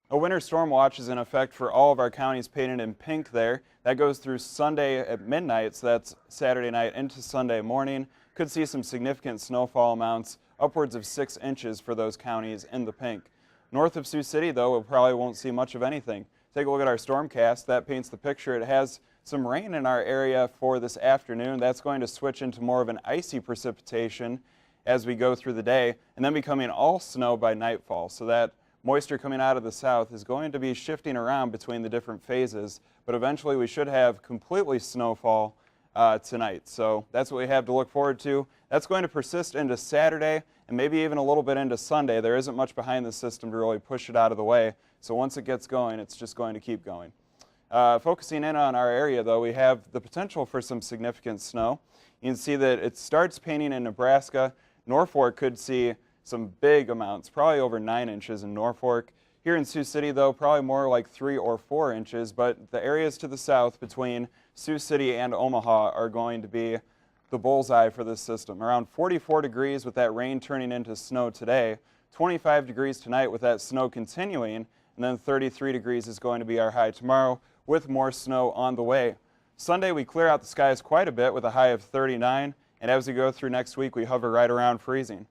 A winter storm watch is in effect for all of our counties painted in pink there. That goes through Sunday at midnight, so that's Saturday night into Sunday morning. Could see some significant snowfall amounts, upwards of 6 inches for those counties in the pink. North of Sioux City, though, we probably won't see much of anything. Take a look at our stormcast. That paints the picture. It has some rain in our area for this afternoon. That's going to switch into more of an icy precipitation as we go through the day, and then becoming all snow by nightfall. So that moisture coming out of the south is going to be shifting around between the different phases, but eventually we should have completely snowfall tonight. So that's what we have to look forward to. That's going to persist into Saturday and maybe even a little bit into Sunday. There isn't much behind the system to really push it out of the way. So once it gets going, it's just going to keep going. Focusing in on our area, though, we have the potential for some significant snow. You can see that it starts painting in Nebraska. Norfolk could see some big amounts, probably over 9 inches in Norfolk. Here in Sioux City, though, probably more like 3 or 4 inches, but the areas to the south between Sioux City and Omaha are going to be the bullseye for this system. Around 44 degrees with that rain turning into snow today, 25 degrees tonight with that snow continuing, and then 33 degrees is going to be our high tomorrow with more snow on the way. Sunday, we clear out the skies quite a bit with a high of 39, and as we go through next week, we hover right around freezing.